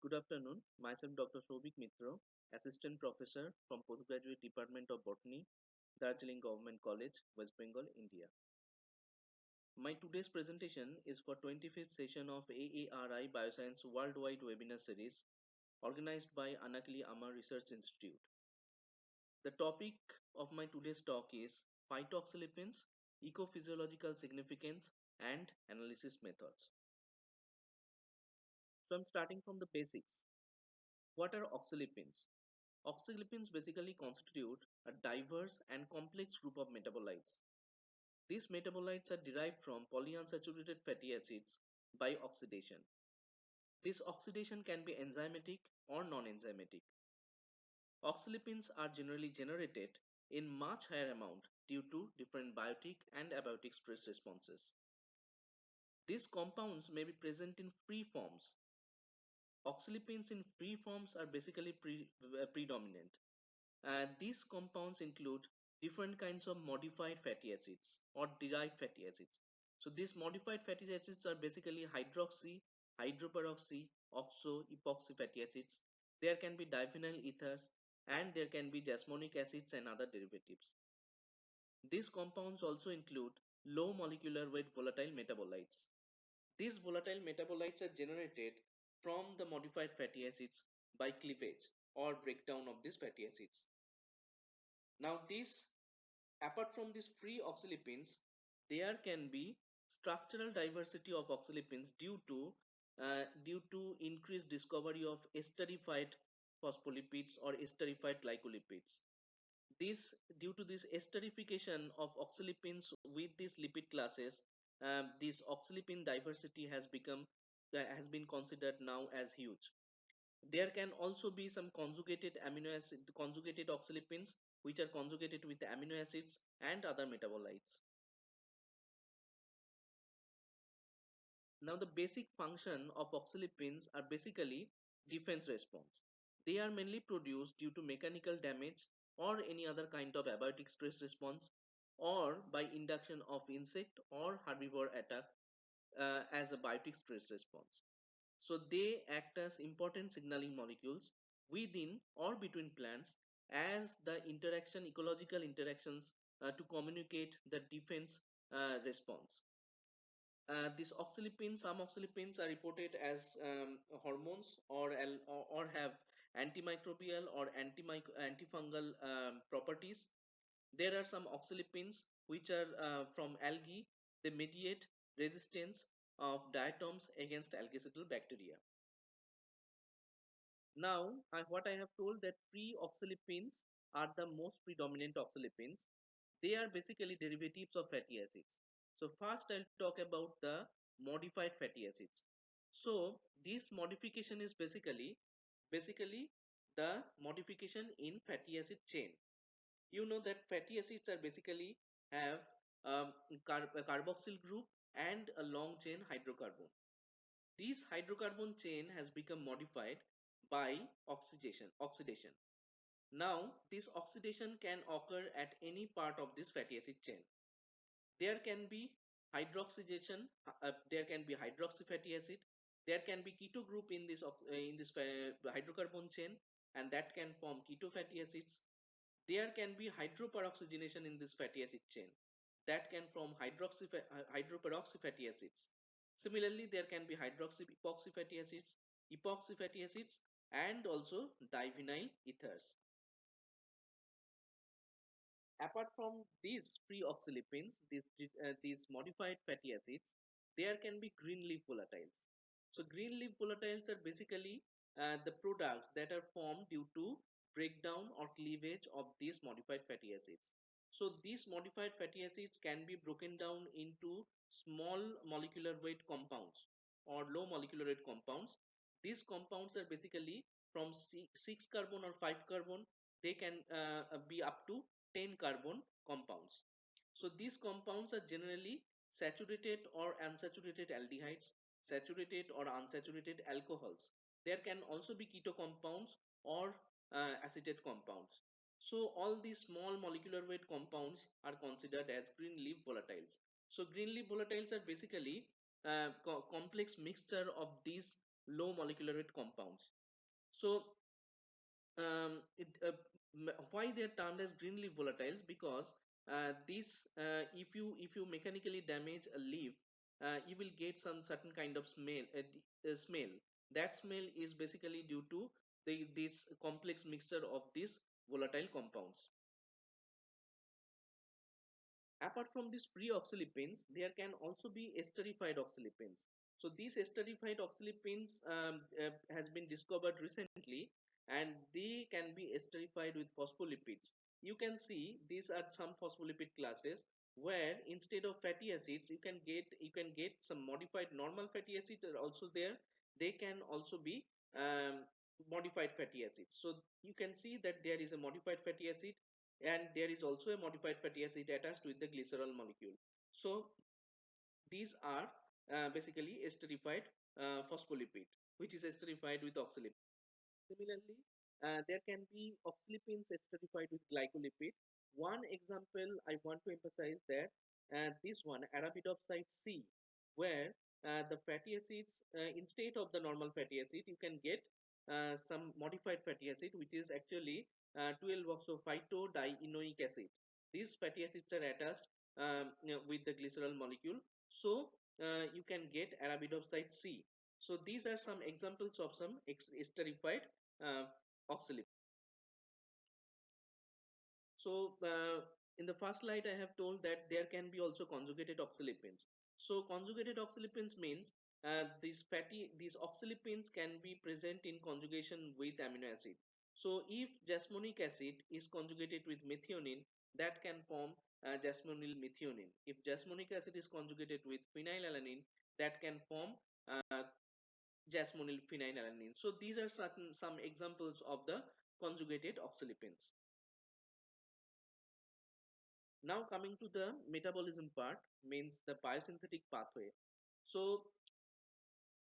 Good afternoon. Myself Dr. Shobik Mitra, Assistant Professor from Postgraduate Department of Botany, Darjeeling Government College, West Bengal, India. My today's presentation is for 25th session of AARI Bioscience Worldwide Webinar Series organized by Anakili Amar Research Institute. The topic of my today's talk is phytoxylipins, ecophysiological significance and analysis methods. So I'm starting from the basics. What are oxylipins? Oxylipins basically constitute a diverse and complex group of metabolites. These metabolites are derived from polyunsaturated fatty acids by oxidation. This oxidation can be enzymatic or non-enzymatic. Oxylipins are generally generated in much higher amount due to different biotic and abiotic stress responses. These compounds may be present in free forms. Oxylipins in free forms are basically predominant. These compounds include different kinds of modified fatty acids or derived fatty acids. So these modified fatty acids are basically hydroxy, hydroperoxy, oxo, epoxy fatty acids. There can be diphenyl ethers and there can be jasmonic acids and other derivatives. These compounds also include low molecular weight volatile metabolites. These volatile metabolites are generated from the modified fatty acids by cleavage or breakdown of these fatty acids. Now, apart from these free oxylipins, there can be structural diversity of oxylipins due to increased discovery of esterified phospholipids or esterified glycolipids. This due to this esterification of oxylipins with these lipid classes, this oxylipin diversity has been considered now as huge. There can also be some conjugated oxylipins which are conjugated with amino acids and other metabolites. Now the basic function of oxylipins are basically defense response. They are mainly produced due to mechanical damage or any other kind of abiotic stress response or by induction of insect or herbivore attack as a biotic stress response. So they act as important signaling molecules within or between plants as the ecological interactions to communicate the defense response. Some oxylipins are reported as hormones or have antimicrobial or antifungal properties. There are some oxylipins which are from algae. They mediate resistance of diatoms against algacidal bacteria. Now, what I have told that pre-oxylipins are the most predominant oxylipins. They are basically derivatives of fatty acids. So first I'll talk about the modified fatty acids. So this modification is basically the modification in fatty acid chain. You know that fatty acids are basically have a carboxyl group and a long chain hydrocarbon. This hydrocarbon chain has become modified by oxidation. Now, this oxidation can occur at any part of this fatty acid chain. There can be there can be hydroxy fatty acid, there can be keto group in this hydrocarbon chain, and that can form keto fatty acids. There can be hydroperoxygenation in this fatty acid chain, that can form hydroperoxy fatty acids. Similarly, there can be hydroxy epoxy fatty acids, and also diphenyl ethers. Apart from these free oxylipins, these modified fatty acids, there can be green leaf volatiles. So green leaf volatiles are basically the products that are formed due to breakdown or cleavage of these modified fatty acids. So these modified fatty acids can be broken down into small molecular weight compounds or low molecular weight compounds. These compounds are basically from 6 carbon or 5 carbon. They can be up to 10 carbon compounds. So these compounds are generally saturated or unsaturated aldehydes, saturated or unsaturated alcohols. There can also be keto compounds or acetate compounds. So all these small molecular weight compounds are considered as green leaf volatiles. So green leaf volatiles are basically complex mixture of these low molecular weight compounds. So why they are termed as greenleaf volatiles? Because this if you mechanically damage a leaf, you will get some certain kind of smell. That smell is basically due to this complex mixture of these volatile compounds. Apart from these pre-oxylipins, there can also be esterified oxylipins. So these esterified oxylipins has been discovered recently, and they can be esterified with phospholipids. You can see these are some phospholipid classes where instead of fatty acids you can get some modified normal fatty acids are also there. They can also be modified fatty acids. So you can see that there is a modified fatty acid, and there is also a modified fatty acid attached with the glycerol molecule. So these are basically esterified phospholipid, which is esterified with oxalipid. Similarly, there can be oxalipins esterified with glycolipid. One example I want to emphasize that this one arabidopside C, where the fatty acids instead of the normal fatty acid you can get some modified fatty acid, which is actually 12-oxo-phytodienoic acid. These fatty acids are attached with the glycerol molecule, so you can get arabidopside C. So these are some examples of some esterified uh, oxalate. So in the first slide, I have told that there can be also conjugated oxalipins. So conjugated oxalipins means these oxalipins can be present in conjugation with amino acid. So if jasmonic acid is conjugated with methionine, that can form jasmonyl methionine. If jasmonic acid is conjugated with phenylalanine, that can form uh, jasmonyl phenylalanine. So these are certain some examples of the conjugated oxalipins. Now coming to the metabolism part, means the biosynthetic pathway. So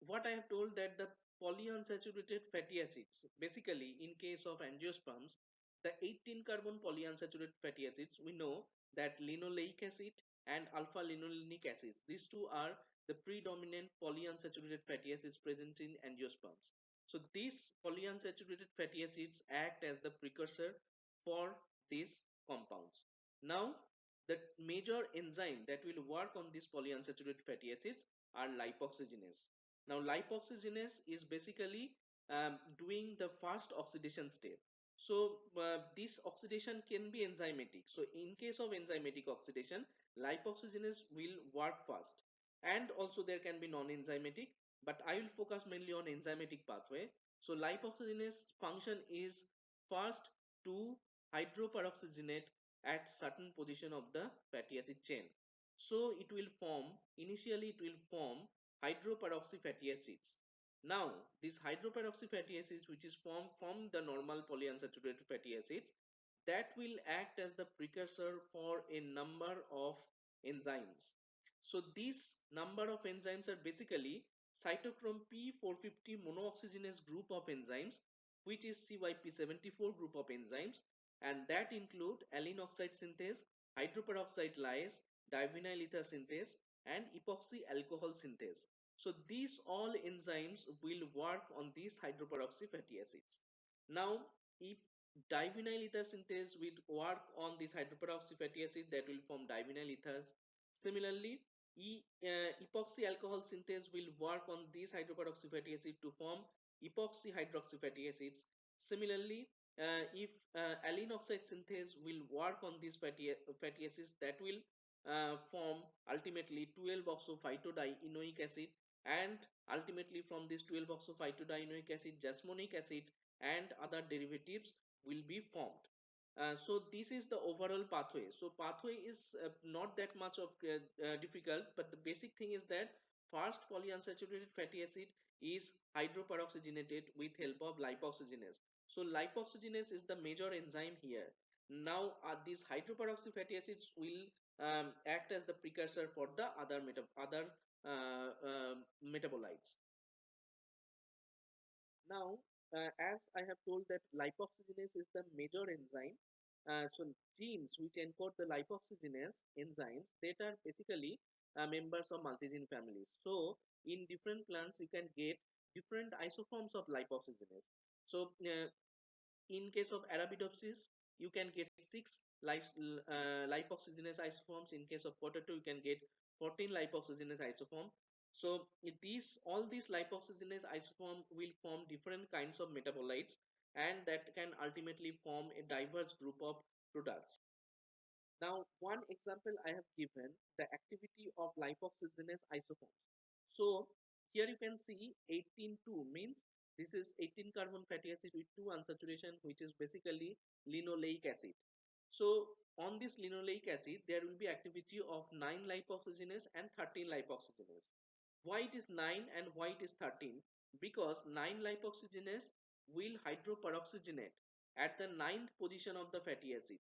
what I have told that the polyunsaturated fatty acids, basically in case of angiosperms, the 18 carbon polyunsaturated fatty acids, we know that linoleic acid and alpha linolenic acids, these two are the predominant polyunsaturated fatty acids present in angiosperms. So these polyunsaturated fatty acids act as the precursor for these compounds. Now the major enzyme that will work on these polyunsaturated fatty acids are lipoxygenase. Now, lipoxygenase is basically doing the first oxidation step. So, this oxidation can be enzymatic. So, in case of enzymatic oxidation, lipoxygenase will work first. And also there can be non-enzymatic, but I will focus mainly on enzymatic pathway. So, lipoxygenase function is first to hydroperoxygenate at certain position of the fatty acid chain. So, it will form, initially it will form hydroperoxy fatty acids. Now, these hydroperoxy fatty acids, which is formed from the normal polyunsaturated fatty acids, that will act as the precursor for a number of enzymes. So, these number of enzymes are basically cytochrome P450 monooxygenase group of enzymes, which is CYP74 group of enzymes, and that include allyl oxide synthase, hydroperoxide lyase, divinyl ether synthase, and epoxy alcohol synthase. So these all enzymes will work on these hydroperoxy fatty acids. Now, if divinyl ether synthase will work on this hydroperoxy fatty acid, that will form divinyl ethers. Similarly, epoxy alcohol synthase will work on these hydroperoxy fatty acid to form epoxy hydroxy fatty acids. Similarly, if allyl oxide synthase will work on these fatty acids, that will form ultimately 12-oxo-phytodienoic acid, and ultimately from this 12-oxo-phytodienoic acid, jasmonic acid and other derivatives will be formed. So this is the overall pathway. So pathway is not that much of difficult, but the basic thing is that first polyunsaturated fatty acid is hydroperoxygenated with help of lipoxygenase. So lipoxygenase is the major enzyme here. Now these hydroperoxy fatty acids will act as the precursor for the other metabolites. Now, as I have told that lipoxygenase is the major enzyme, so genes which encode the lipoxygenase enzymes that are basically members of multigene families. So in different plants you can get different isoforms of lipoxygenase. So in case of Arabidopsis, you can get 6 lipoxygenase isoforms. In case of potato, you can get 14 lipoxygenase isoform. So these all these lipoxygenase isoform will form different kinds of metabolites, and that can ultimately form a diverse group of products. Now, one example I have given the activity of lipoxygenase isoforms. So here you can see 18,2 means this is 18 carbon fatty acid with 2 unsaturation, which is basically linoleic acid. So on this linoleic acid, there will be activity of 9 lipoxygenase and 13 lipoxygenase. Why it is 9 and why it is 13? Because 9 lipoxygenase will hydroperoxygenate at the ninth position of the fatty acid.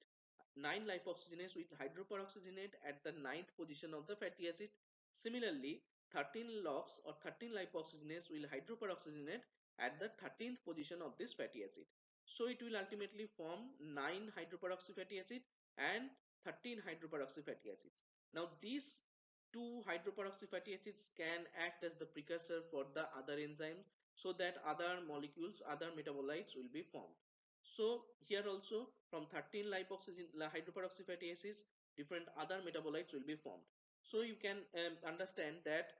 9 lipoxygenase will hydroperoxygenate at the ninth position of the fatty acid. Similarly, 13 LOX or 13 lipoxygenase will hydroperoxygenate at the 13th position of this fatty acid. So it will ultimately form 9 hydroperoxy fatty acid and 13 hydroperoxy fatty acids. Now these two hydroperoxy fatty acids can act as the precursor for the other enzyme, so that other molecules, other metabolites will be formed. So here also from 13 hydroperoxy fatty acids, different other metabolites will be formed. So you can understand that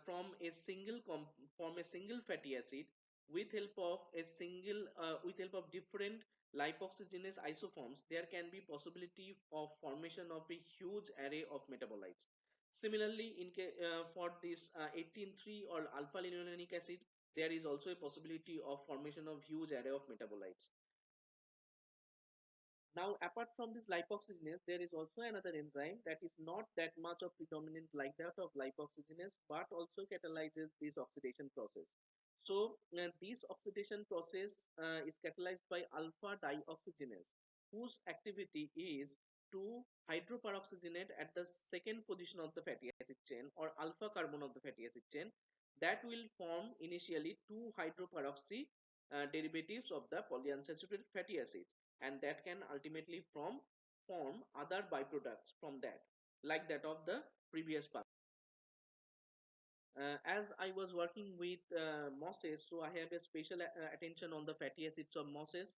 from a single fatty acid, with help of different lipoxygenase isoforms, there can be possibility of formation of a huge array of metabolites. Similarly, for this 18,3 or alpha linolenic acid, there is also a possibility of formation of huge array of metabolites. Now, apart from this lipoxygenase, there is also another enzyme that is not that much of predominant like that of lipoxygenase, but also catalyzes this oxidation process. So, this oxidation process is catalyzed by alpha dioxygenase, whose activity is to hydroperoxygenate at the second position of the fatty acid chain or alpha carbon of the fatty acid chain. That will form initially two hydroperoxy derivatives of the polyunsaturated fatty acids, and that can ultimately form other byproducts from that, like that of the previous path. As I was working with mosses, so I have a special attention on the fatty acids of mosses.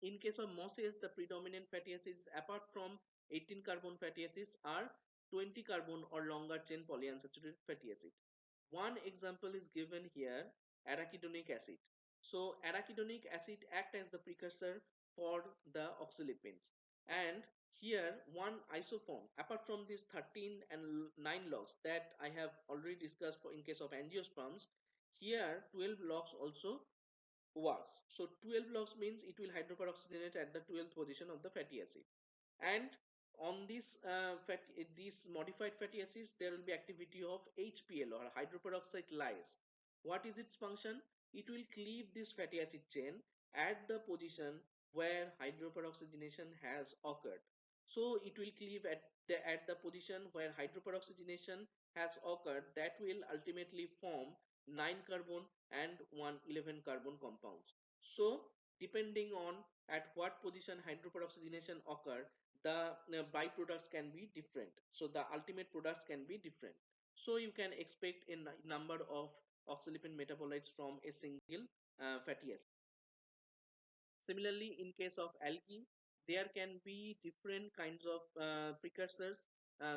In case of mosses, the predominant fatty acids apart from 18 carbon fatty acids are 20 carbon or longer chain polyunsaturated fatty acid. One example is given here, arachidonic acid. So arachidonic acid act as the precursor for the oxylipins, and here one isoform apart from these 13 and 9 logs that I have already discussed for in case of angiosperms, here 12 logs also works. So 12 logs means it will hydroperoxygenate at the 12th position of the fatty acid, and on these modified fatty acids there will be activity of HPL or hydroperoxide lyase. What is its function? It will cleave this fatty acid chain at the position where hydroperoxygenation has occurred. So it will cleave at the position where hydroperoxygenation has occurred. That will ultimately form 9 carbon and 11 carbon compounds. So depending on at what position hydroperoxygenation occur, the byproducts can be different. So the ultimate products can be different. So you can expect a number of oxylipin metabolites from a single fatty acid. Similarly, in case of algae, there can be different kinds of precursors.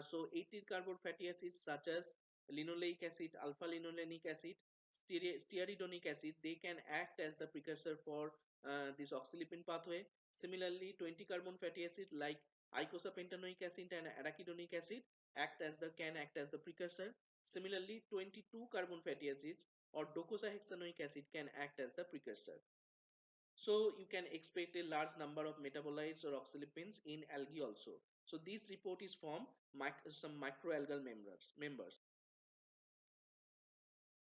So 18 carbon fatty acids such as linoleic acid, alpha linolenic acid, stearidonic acid, they can act as the precursor for this oxylipin pathway. Similarly, 20 carbon fatty acid like icosapentaenoic acid and arachidonic acid can act as the precursor. Similarly, 22 carbon fatty acids or docosahexaenoic acid can act as the precursor. So you can expect a large number of metabolites or oxylipins in algae also. So this report is from some microalgal members.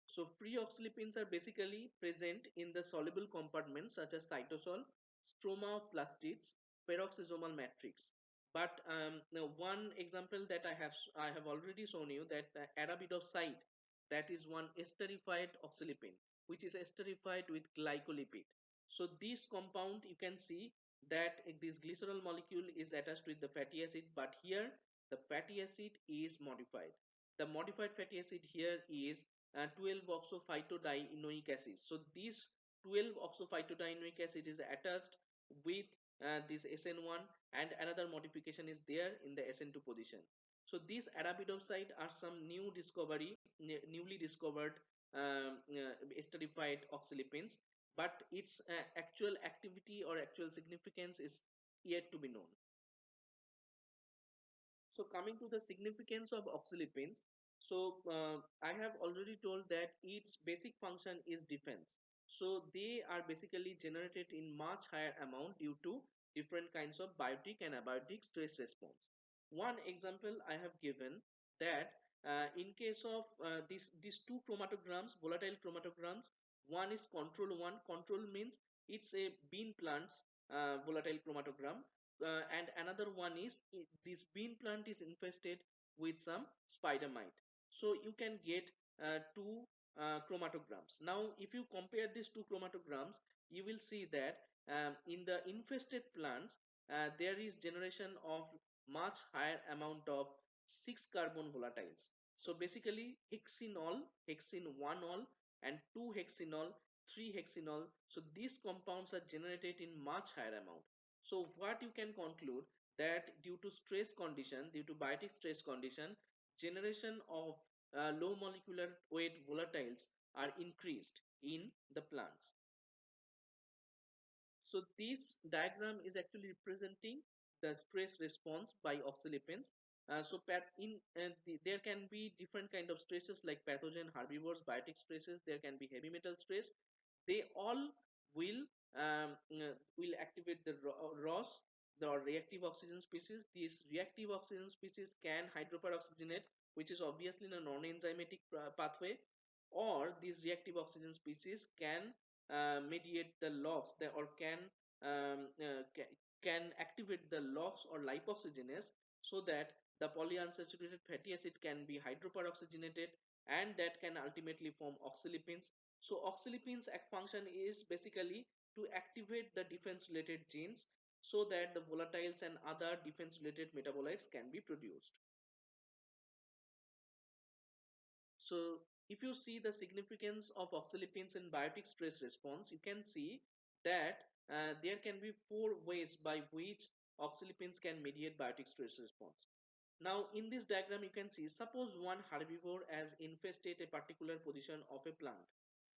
So free oxylipins are basically present in the soluble compartments such as cytosol, stroma of plastids, peroxisomal matrix. But now one example that I have already shown you, that arabidopside, that is one esterified oxylipin which is esterified with glycolipid. So this compound you can see that this glycerol molecule is attached with the fatty acid, but here the fatty acid is modified. The modified fatty acid here is 12 oxophytodienoic acid. So this 12 oxophytodienoic acid is attached with this SN1, and another modification is there in the SN2 position. So these arabidopside are some newly discovered esterified oxylipins, but its actual activity or actual significance is yet to be known. So coming to the significance of oxylipins, so I have already told that its basic function is defense. So they are basically generated in much higher amount due to different kinds of biotic and abiotic stress response. One example I have given that in case of these two chromatograms, volatile chromatograms, one is control one. Control means it's a bean plant's volatile chromatogram, and another one is this bean plant is infested with some spider mite. So you can get two chromatograms. Now if you compare these two chromatograms, you will see that in the infested plants there is generation of much higher amount of 6 carbon volatiles. So basically hexenol, hexene 1-ol, and 2 hexenol, 3 hexenol. So these compounds are generated in much higher amount. So what you can conclude, that due to stress condition, due to biotic stress condition, generation of low molecular weight volatiles are increased in the plants. So this diagram is actually representing the stress response by oxylipins. There can be different kind of stresses like pathogen, herbivores, biotic stresses. There can be heavy metal stress. They all will activate the ROS, the reactive oxygen species. This reactive oxygen species can hydroperoxygenate, which is obviously a non-enzymatic pathway, or these reactive oxygen species can mediate the LOX, or can activate the LOX or lipoxygenase, so that the polyunsaturated fatty acid can be hydroperoxygenated, and that can ultimately form oxylipins. So oxylipins function is basically to activate the defense related genes, so that the volatiles and other defense related metabolites can be produced. So if you see the significance of oxylipins in biotic stress response, you can see that there can be 4 ways by which oxylipins can mediate biotic stress response. Now in this diagram you can see, suppose one herbivore has infested a particular position of a plant.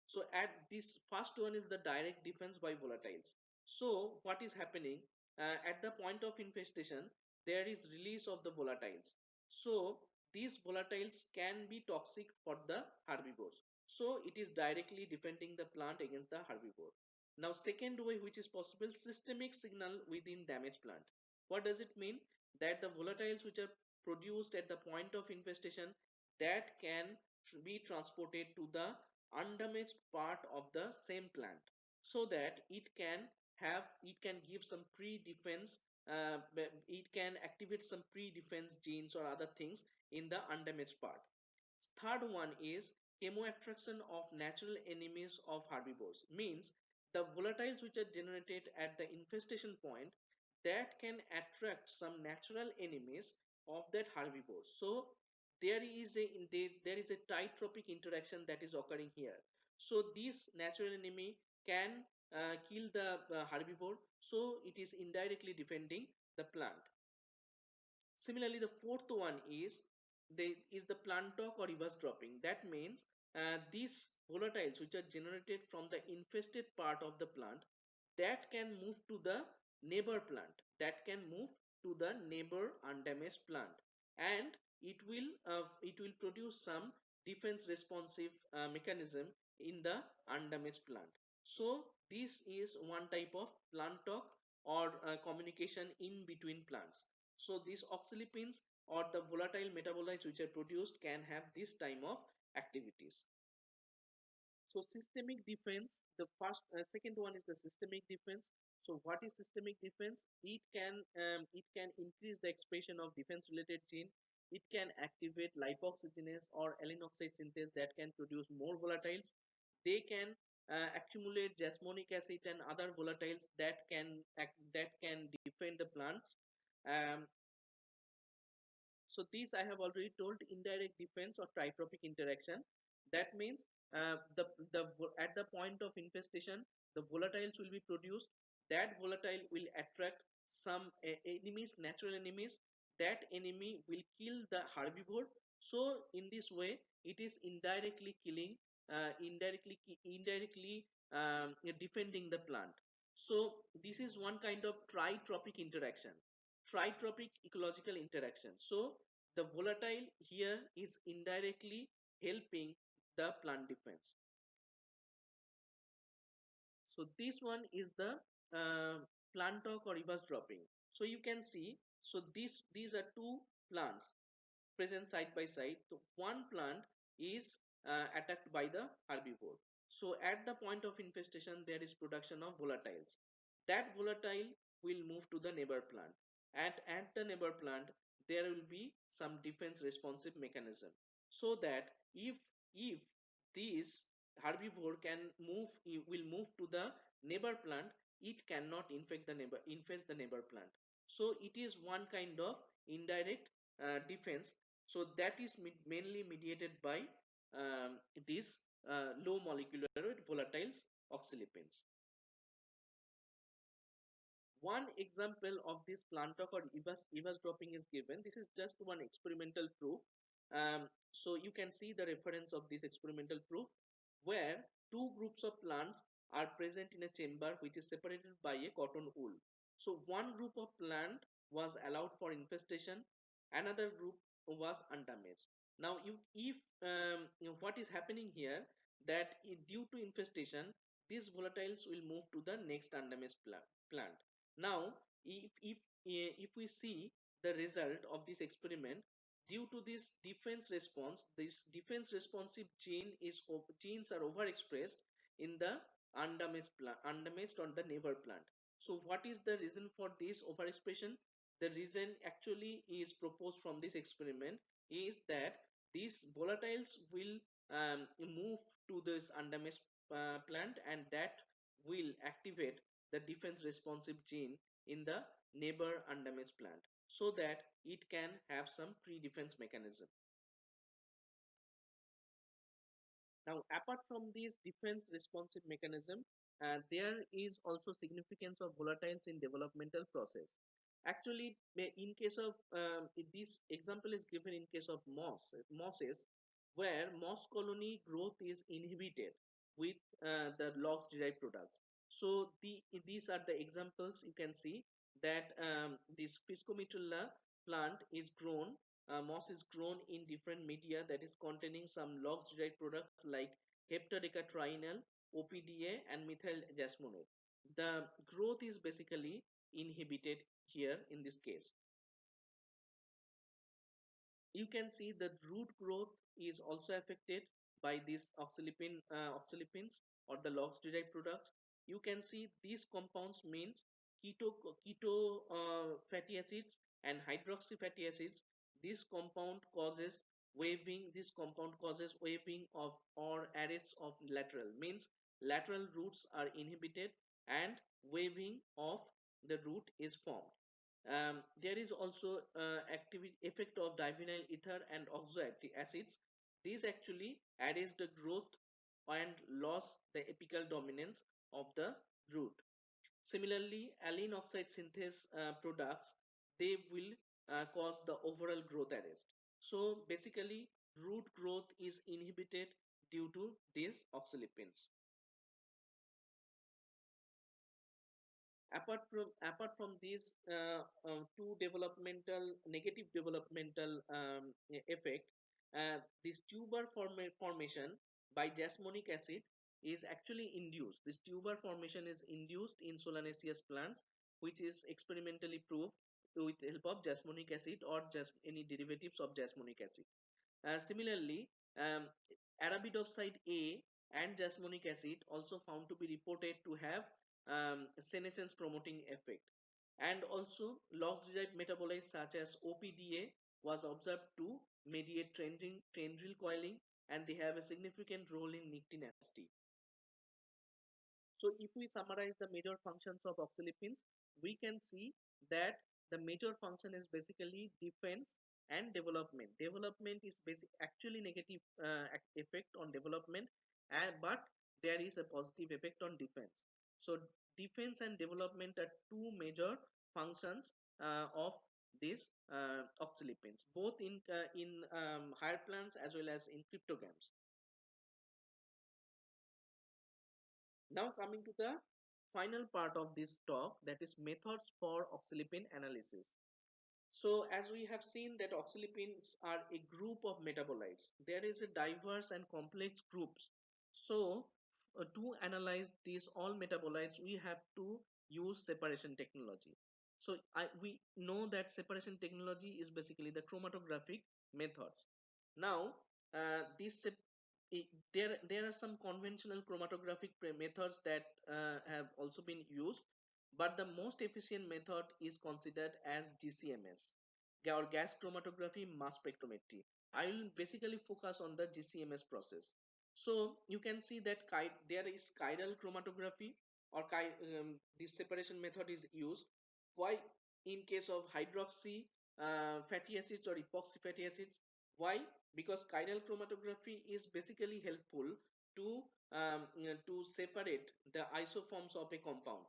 So at this first one is the direct defense by volatiles. So what is happening, at the point of infestation there is release of the volatiles. So these volatiles can be toxic for the herbivores. So it is directly defending the plant against the herbivore. Now second way which is possible, systemic signal within damaged plant. What does it mean? That the volatiles which are produced at the point of infestation, that can be transported to the undamaged part of the same plant, so that it can give some pre-defense, it can activate some pre-defense genes or other things in the undamaged part. Third one is chemoattraction of natural enemies of herbivores, means the volatiles which are generated at the infestation point, that can attract some natural enemies of that herbivore. So there is a tiotropic interaction that is occurring here. So this natural enemy can kill the herbivore, so it is indirectly defending the plant. Similarly, the fourth one is the plant talk or reverse dropping. That means these volatiles which are generated from the infested part of the plant, that can move to the neighbor plant, that can move to the neighbor undamaged plant, and it will produce some defense responsive mechanism in the undamaged plant. So this is one type of plant talk or communication in between plants. So these oxylipins or the volatile metabolites which are produced can have this time of activities. So systemic defense, second one is the systemic defense. So what is systemic defense? It can increase the expression of defense related gene. It can activate lipoxygenase or allyloxide synthase that can produce more volatiles. They can accumulate jasmonic acid and other volatiles that can defend the plants. Um, so these I have already told, indirect defense or tiotropic interaction. That means at the point of infestation, the volatiles will be produced. That volatile will attract some enemies, natural enemies. That enemy will kill the herbivore. So in this way, it is indirectly killing, indirectly defending the plant. So this is one kind of tritropic interaction, tritropic ecological interaction. So the volatile here is indirectly helping the plant defense. So this one is the uh, plant talk or reverse dropping. So you can see, so these are two plants present side by side. So one plant is attacked by the herbivore. So at the point of infestation, there is production of volatiles. That volatile will move to the neighbor plant. At the neighbor plant, there will be some defense responsive mechanism. So that if this herbivore can move, will move to the neighbor plant, it cannot infest the neighbor plant. So it is one kind of indirect defense. So that is mainly mediated by these low molecular weight volatiles oxylipins. One example of this plant talk or EVAS dropping is given. This is just one experimental proof. So you can see the reference of this experimental proof where two groups of plants are present in a chamber which is separated by a cotton wool. So one group of plant was allowed for infestation, another group was undamaged. Now, if what is happening here, that due to infestation, these volatiles will move to the next undamaged plant. Now, if we see the result of this experiment, due to this defense response, this defense responsive genes are overexpressed in the undamaged on the neighbor plant. So, what is the reason for this overexpression? The reason actually is proposed from this experiment is that these volatiles will move to this undamaged plant, and that will activate the defense responsive gene in the neighbor undamaged plant so that it can have some pre-defense mechanism. Now, apart from this defense responsive mechanism, there is also significance of volatiles in developmental process. Actually, in case of this example is given in case of mosses, where moss colony growth is inhibited with the logs derived products. So these are the examples. You can see that this Piscomitula plant is grown, moss is grown in different media that is containing some logs derived products like heptadecatrienol, OPDA, and methyl jasmonate. The growth is basically inhibited here in this case. You can see that root growth is also affected by these oxylipins or the logs derived products. You can see these compounds means keto fatty acids and hydroxy fatty acids. This compound causes waving of or arrests of lateral, means lateral roots are inhibited and waving of the root is formed. There is also activity effect of divinyl ether and oxoactic acids. These actually arrest the growth and loss the apical dominance of the root. Similarly, alene oxide synthase products, they will cause the overall growth arrest. So basically, root growth is inhibited due to these oxylipins. Apart from these two developmental negative developmental effect, this tuber formation by jasmonic acid is actually induced. This tuber formation is induced in Solanaceous plants, which is experimentally proved with the help of jasmonic acid or just any derivatives of jasmonic acid. Similarly, um, Arabidopside A and jasmonic acid also found to be reported to have senescence promoting effect. And also, logs-derived metabolites such as OPDA was observed to mediate tendril coiling, and they have a significant role in nicotine acid. So if we summarize the major functions of oxylipins, we can see that the major function is basically defense and development. Development is actually negative effect on development, and but there is a positive effect on defense. So defense and development are two major functions of these oxylipins, both in higher plants as well as in cryptograms. Now coming to the final part of this talk, that is methods for oxylipin analysis. So as we have seen that oxylipins are a group of metabolites. There is a diverse and complex groups. So to analyze these all metabolites, we have to use separation technology. So we know that separation technology is basically the chromatographic methods. Now, this there are some conventional chromatographic methods that have also been used, but the most efficient method is considered as GCMS, or gas chromatography mass spectrometry. I will basically focus on the GCMS process. So you can see that there is chiral chromatography, or this separation method is used. Why? In case of hydroxy fatty acids or epoxy fatty acids. Why? Because chiral chromatography is basically helpful to to separate the isoforms of a compound,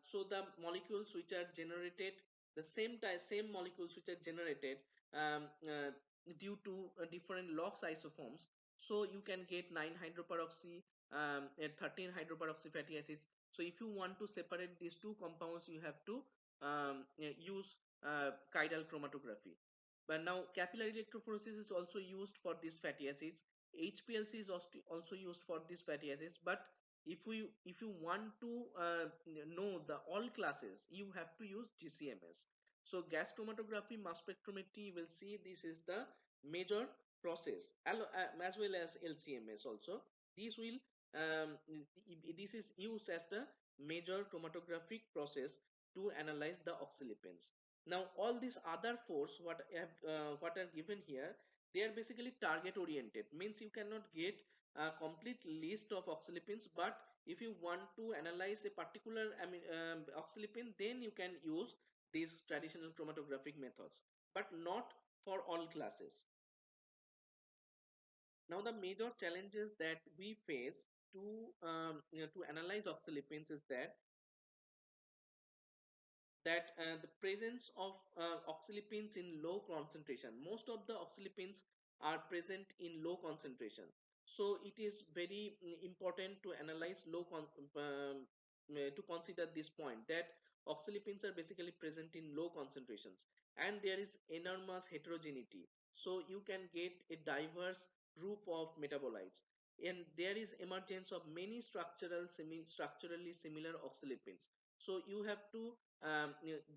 so the molecules which are generated, the same molecules which are generated um, uh, due to different LOX isoforms. So you can get 9 hydroperoxy and 13 hydroperoxy fatty acids. So if you want to separate these two compounds, you have to use chiral chromatography. But now capillary electrophoresis is also used for these fatty acids. HPLC is also used for these fatty acids. But if you want to know the all classes, you have to use GCMS. So gas chromatography, mass spectrometry, will see this is the major process, as well as LCMS also. These will this is used as the major chromatographic process to analyze the oxylipins. Now all these other fours what are given here, they are basically target oriented, means you cannot get a complete list of oxylipins, but if you want to analyze a particular oxylipin, then you can use these traditional chromatographic methods, but not for all classes. Now the major challenges that we face to analyze oxylipins is that the presence of oxylipins in low concentration. Most of the oxylipins are present in low concentration. So it is very important to analyze to consider this point, that oxylipins are basically present in low concentrations, and there is enormous heterogeneity. So you can get a diverse group of metabolites, and there is emergence of many structurally similar oxylipins. So you have to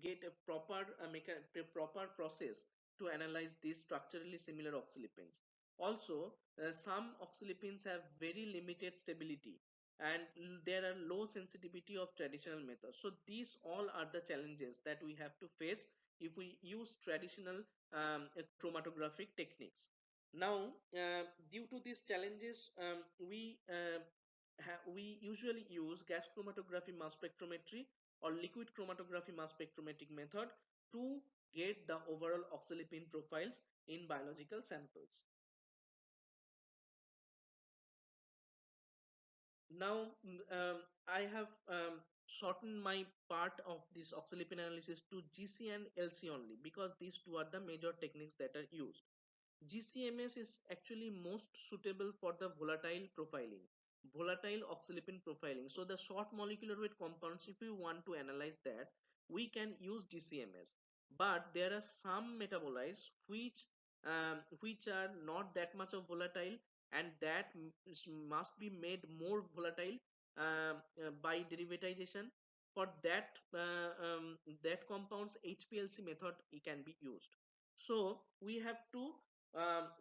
get a proper process to analyze these structurally similar oxylipins. Also, some oxylipins have very limited stability, and there are low sensitivity of traditional methods. So these all are the challenges that we have to face if we use traditional chromatographic techniques. Now, due to these challenges, we usually use gas chromatography mass spectrometry or liquid chromatography mass spectrometric method to get the overall oxylipin profiles in biological samples. Now, I have shortened my part of this oxylipin analysis to GC and LC only, because these two are the major techniques that are used. GCMS is actually most suitable for the volatile oxylipin profiling. So the short molecular weight compounds, if we want to analyze that, we can use GCMS. But there are some metabolites which are not that much of volatile, and that must be made more volatile by derivatization. For that compounds, HPLC method can be used. So we have to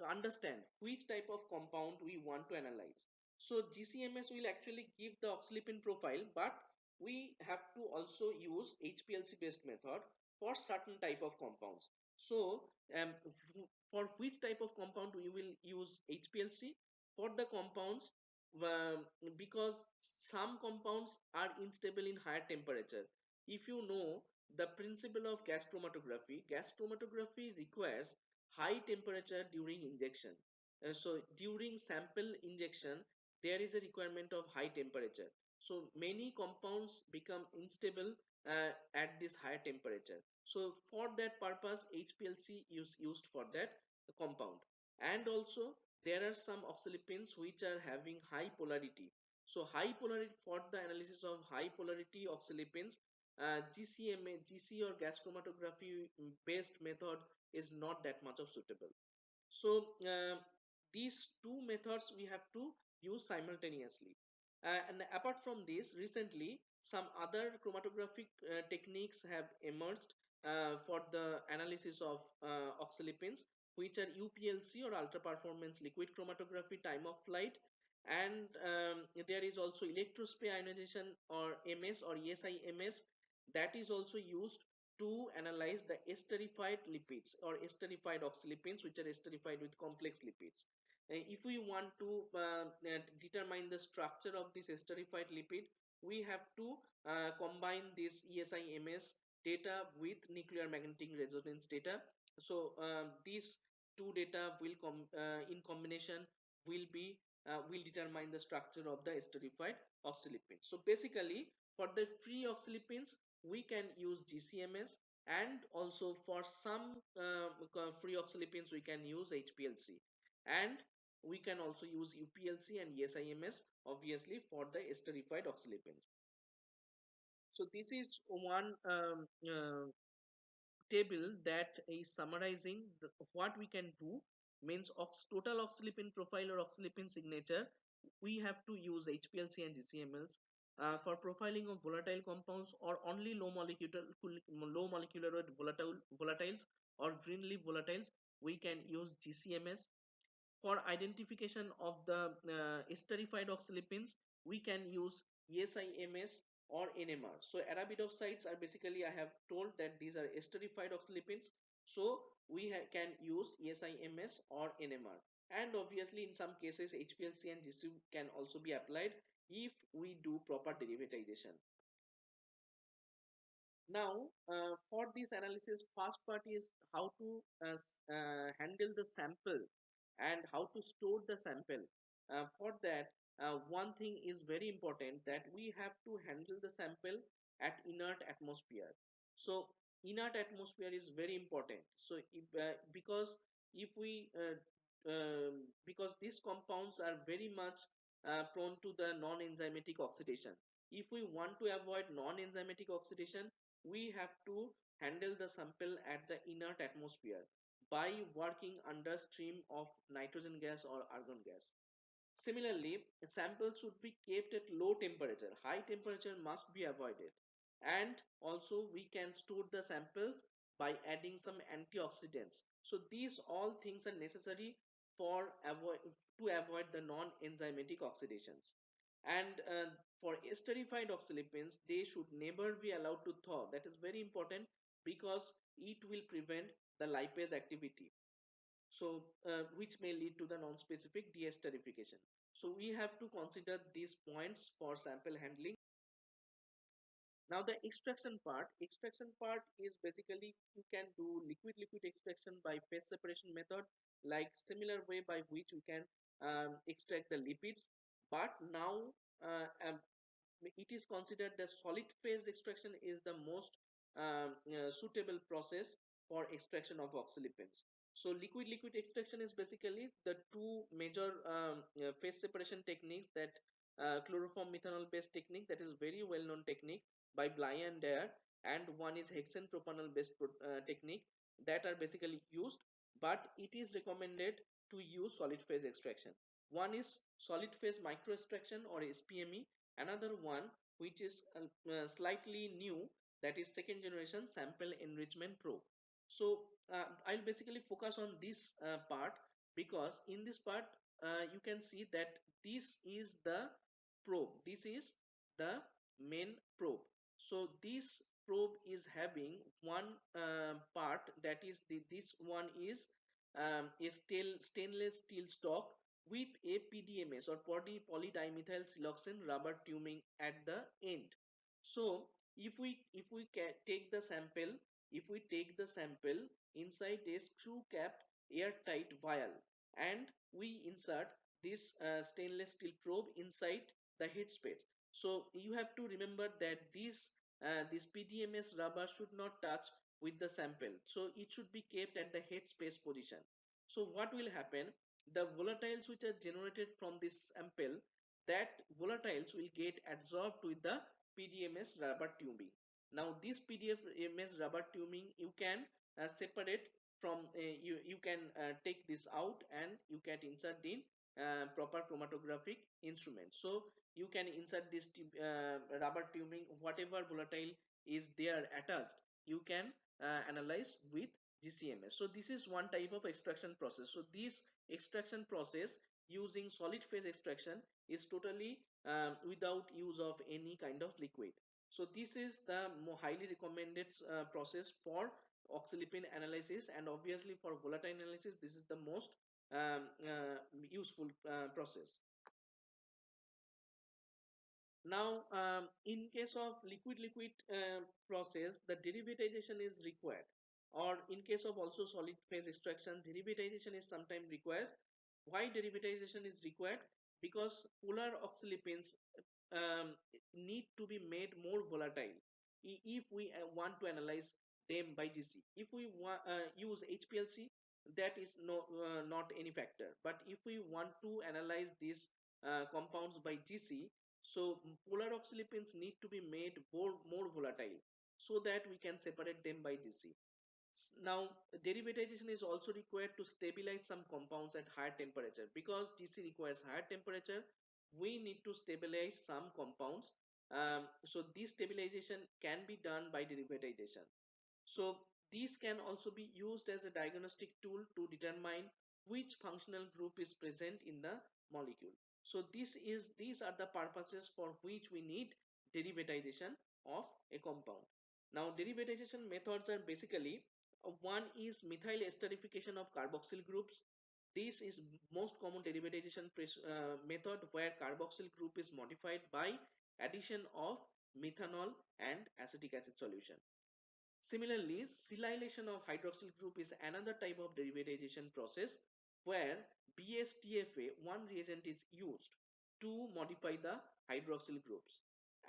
understand which type of compound we want to analyze. So GCMS will actually give the oxylipin profile, but we have to also use HPLC based method for certain type of compounds. So for which type of compound we will use HPLC? For the compounds, because some compounds are unstable in higher temperature. If you know The principle of gas chromatography requires high temperature during injection. So during sample injection there is a requirement of high temperature, so many compounds become unstable at this higher temperature. So for that purpose HPLC is used for that compound. And also there are some oxalipins which are having high polarity. So high polarity, for the analysis of high polarity oxalipins, GC or gas chromatography based method is not that much of suitable. So these two methods we have to use simultaneously. And apart from this, recently some other chromatographic techniques have emerged for the analysis of oxalipins, which are UPLC or ultra performance liquid chromatography time of flight. And there is also electrospray ionization or MS or ESIMS, that is also used to analyze the esterified lipids or esterified oxalipins, which are esterified with complex lipids. If we want to determine the structure of this esterified lipid, we have to combine this ESIMS data with nuclear magnetic resonance data. So these two data will in combination will be will determine the structure of the esterified oxalipin. So basically for the free oxalipins we can use GCMS, and also for some free oxalipins we can use HPLC, and we can also use UPLC and ESIMS obviously for the esterified oxalipins. So this is one table that is summarizing what we can do. Means total oxalipin profile or oxalipin signature, we have to use HPLC and GCMLs. For profiling of volatile compounds or only low molecular weight volatiles or green leaf volatiles, we can use GCMS. For identification of the esterified oxalipins, we can use ESIMS or NMR. So arabidopsides are basically, I have told that these are esterified oxalipins. So we can use ESIMS or NMR. And obviously in some cases HPLC and GC can also be applied if we do proper derivatization. Now, for this analysis, first part is how to handle the sample and how to store the sample. For that, one thing is very important, that we have to handle the sample at inert atmosphere. So, inert atmosphere is very important. So, because if we because these compounds are very much prone to the non-enzymatic oxidation. If we want to avoid non-enzymatic oxidation, we have to handle the sample at the inert atmosphere by working under stream of nitrogen gas or argon gas. Similarly, samples should be kept at low temperature. High temperature must be avoided. And also we can store the samples by adding some antioxidants. So these all things are necessary for to avoid the non-enzymatic oxidations. And for esterified oxalipins, they should never be allowed to thaw. That is very important because it will prevent the lipase activity, so which may lead to the non-specific deesterification. So we have to consider these points for sample handling. Now the extraction part is basically you can do liquid extraction by phase separation method, like similar way by which you can extract the lipids. But now it is considered that solid phase extraction is the most suitable process for extraction of oxalipins. So liquid extraction is basically the two major phase separation techniques, that chloroform methanol based technique, that is very well known technique by Bly and Dyer, and one is hexane propanol based technique, that are basically used, but it is recommended to use solid phase extraction. One is solid phase micro extraction or SPME, another one which is slightly new, that is second generation sample enrichment probe. So I'll basically focus on this part, because in this part you can see that this is the probe, this is the main probe. So this probe is having one part, that is this one is a stainless steel stock with a PDMS or polydimethyl siloxane rubber tubing at the end. So Take the sample, if we take the sample inside a screw capped airtight vial, and we insert this stainless steel probe inside the headspace. So you have to remember that this PDMS rubber should not touch with the sample, so it should be kept at the headspace position. So what will happen, the volatiles which are generated from this sample, that volatiles will get absorbed with the PDMS rubber tubing. Now this PDMS rubber tubing you can separate from, you can take this out and you can insert in proper chromatographic instrument. So you can insert this rubber tubing, whatever volatile is there attached, you can analyze with GCMS. So this is one type of extraction process. So this extraction process using solid phase extraction is totally without use of any kind of liquid. So this is the more highly recommended process for oxylipin analysis, and obviously for volatile analysis this is the most useful process. Now, in case of liquid-liquid process, the derivatization is required, or in case of also solid phase extraction, derivatization is sometimes required. Why derivatization is required? Because polar oxylipins um, need to be made more volatile if we want to analyze them by GC. If we use HPLC, that is not any factor. But if we want to analyze these compounds by GC, so polar oxylipins need to be made more volatile so that we can separate them by GC. Now, derivatization is also required to stabilize some compounds at higher temperature. Because GC requires higher temperature, we need to stabilize some compounds. So this stabilization can be done by derivatization. So these can also be used as a diagnostic tool to determine which functional group is present in the molecule. So these are the purposes for which we need derivatization of a compound. Now derivatization methods are basically, one is methyl esterification of carboxyl groups. This is most common derivatization method, where carboxyl group is modified by addition of methanol and acetic acid solution. Similarly, silylation of hydroxyl group is another type of derivatization process, where BSTFA, one reagent, is used to modify the hydroxyl groups.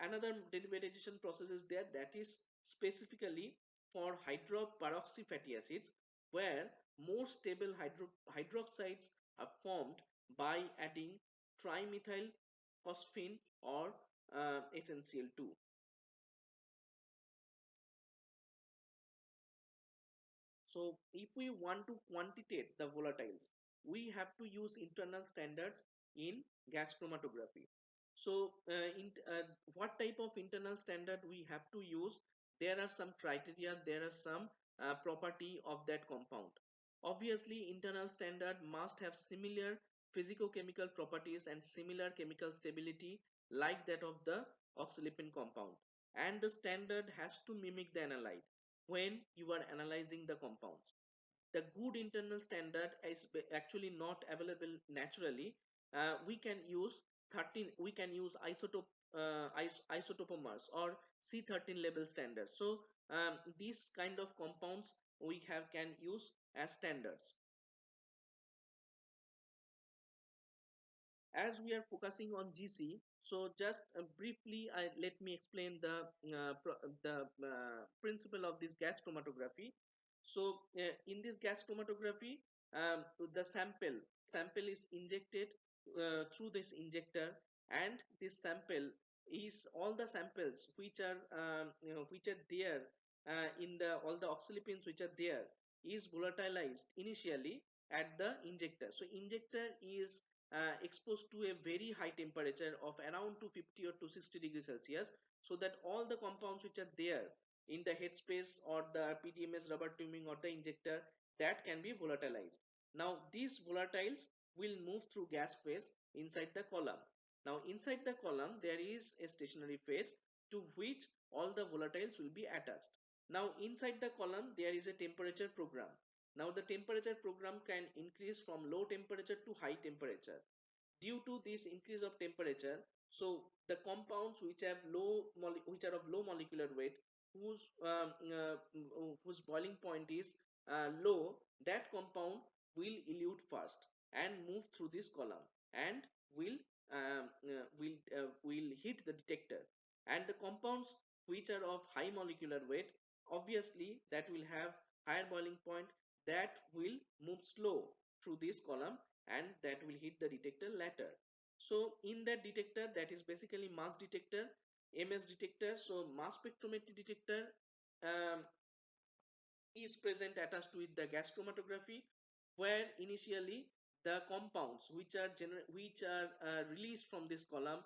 Another derivatization process is there, that is specifically for hydroperoxy fatty acids, where more stable hydroxides are formed by adding trimethyl phosphine or SnCl2. So if we want to quantitate the volatiles, we have to use internal standards in gas chromatography. So what type of internal standard we have to use? There are some criteria, there are some property of that compound. Obviously, internal standard must have similar physicochemical properties and similar chemical stability like that of the oxylipin compound. And the standard has to mimic the analyte when you are analyzing the compounds. The good internal standard is actually not available naturally. We can use 13, we can use isotopomers or C13 level standards. So these kind of compounds we have can use as standards. As we are focusing on GC, so just briefly let me explain the principle of this gas chromatography. So in this gas chromatography, the sample is injected through this injector, and this sample is all the samples which are which are there in the all the oxylipins which are there is volatilized initially at the injector. So injector is exposed to a very high temperature of around 250 or 260 degrees Celsius, so that all the compounds which are there in the headspace or the PDMS rubber tubing or the injector, that can be volatilized. Now these volatiles will move through gas phase inside the column. Now inside the column there is a stationary phase to which all the volatiles will be attached. Now inside the column there is a temperature program. Now the temperature program can increase from low temperature to high temperature. Due to this increase of temperature, so the compounds which have which are of low molecular weight, whose boiling point is low, that compound will elute first and move through this column and will hit the detector. And the compounds which are of high molecular weight, obviously that will have higher boiling point, that will move slow through this column and that will hit the detector later. So in that detector, that is basically mass detector, MS detector. So mass spectrometry detector um, is present attached with the gas chromatography, where initially the compounds which are released from this column,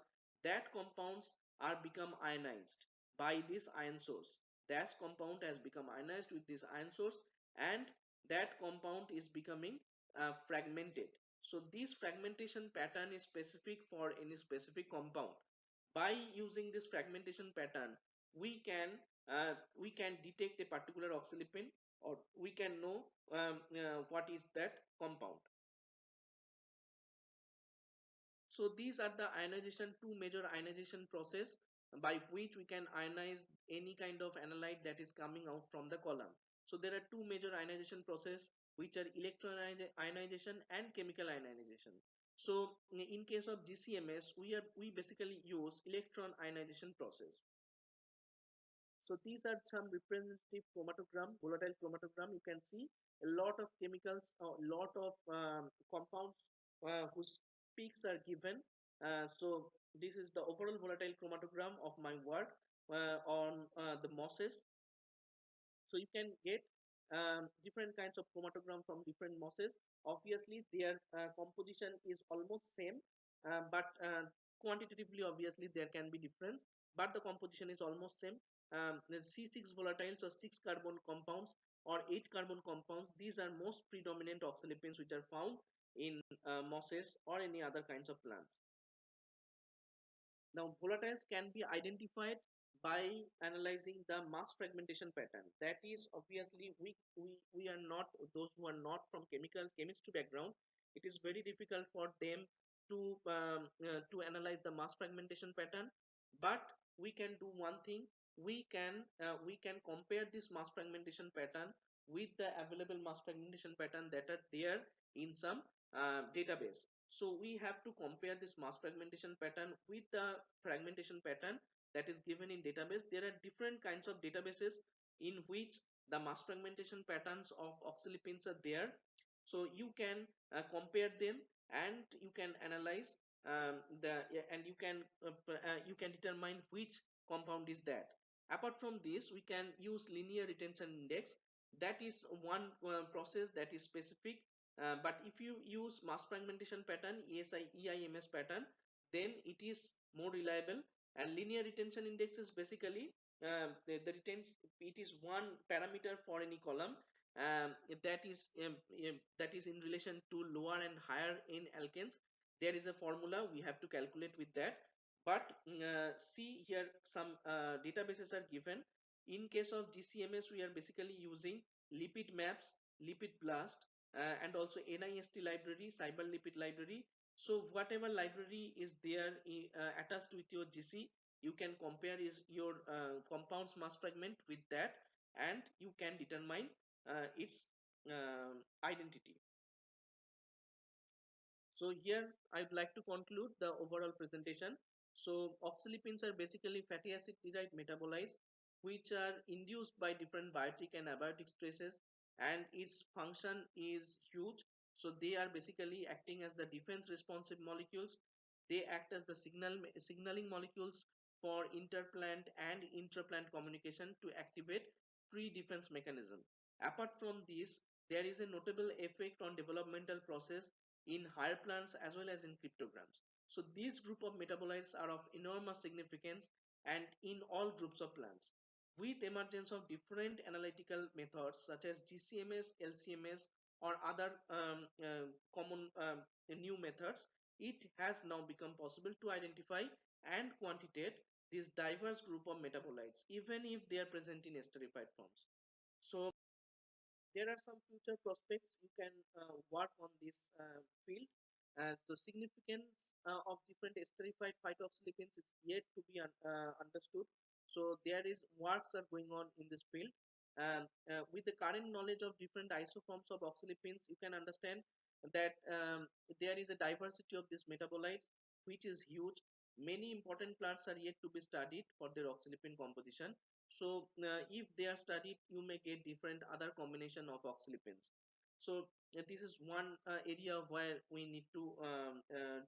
that compounds are become ionized by this ion source. That compound has become ionized with this ion source, and that compound is becoming fragmented. So this fragmentation pattern is specific for any specific compound. By using this fragmentation pattern, we can we can detect a particular oxylipin, or we can know what is that compound. So these are the ionization, two major ionization process by which we can ionize any kind of analyte that is coming out from the column. So there are two major ionization process, which are electron ionization and chemical ionization. So in case of GCMS, we basically use electron ionization process. So these are some representative chromatogram, volatile chromatogram. You can see a lot of chemicals, a lot of compounds whose peaks are given. So this is the overall volatile chromatogram of my work on the mosses. So you can get different kinds of chromatogram from different mosses. Obviously their composition is almost same, but quantitatively obviously there can be difference, but the composition is almost same. The C6 volatiles, or 6 carbon compounds or 8 carbon compounds, these are most predominant oxalipins which are found in mosses or any other kinds of plants. Now, volatiles can be identified by analyzing the mass fragmentation pattern. That is, obviously, we are not, those who are not from chemistry background, it is very difficult for them to analyze the mass fragmentation pattern. But we can do one thing. We can compare this mass fragmentation pattern with the available mass fragmentation pattern that are there in some database. So we have to compare this mass fragmentation pattern with the fragmentation pattern that is given in database. There are different kinds of databases in which the mass fragmentation patterns of oxalipins are there. So you can compare them, and you can analyze and you can determine which compound is that. Apart from this, we can use linear retention index. That is one process that is specific, but if you use mass fragmentation pattern, EIMS pattern, then it is more reliable. And linear retention index is basically it is one parameter for any column, that is in relation to lower and higher in alkanes. There is a formula we have to calculate with that. But see here, some databases are given. In case of GCMS, we are basically using lipid maps, lipid blast, and also NIST library, cyber lipid library. So whatever library is there attached with your GC, you can compare is your compounds mass fragment with that, and you can determine its identity. So here I'd like to conclude the overall presentation. So oxalipins are basically fatty acid derived metabolites which are induced by different biotic and abiotic stresses, and its function is huge. So they are basically acting as the defense responsive molecules. They act as the signaling molecules for interplant and intraplant communication to activate pre-defense mechanism. Apart from this, there is a notable effect on developmental process in higher plants as well as in cryptograms. So these group of metabolites are of enormous significance and in all groups of plants. With emergence of different analytical methods such as GCMS, LCMS, or other common new methods, it has now become possible to identify and quantitate this diverse group of metabolites, even if they are present in esterified forms. So there are some future prospects. You can work on this field. And the significance of different esterified phytoxylipins is yet to be understood. So there is works are going on in this field. And with the current knowledge of different isoforms of oxylipins, you can understand that there is a diversity of these metabolites, which is huge. Many important plants are yet to be studied for their oxylipin composition. So if they are studied, you may get different other combination of oxylipins. So this is one area where we need to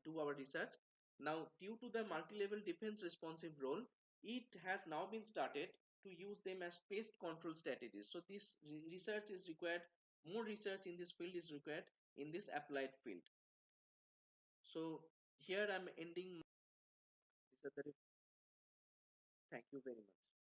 do our research. Now, due to the multi-level defense responsive role, it has now been started to use them as pest control strategies. So this research is required. More research in this field is required in this applied field. So here I'm ending. Thank you very much.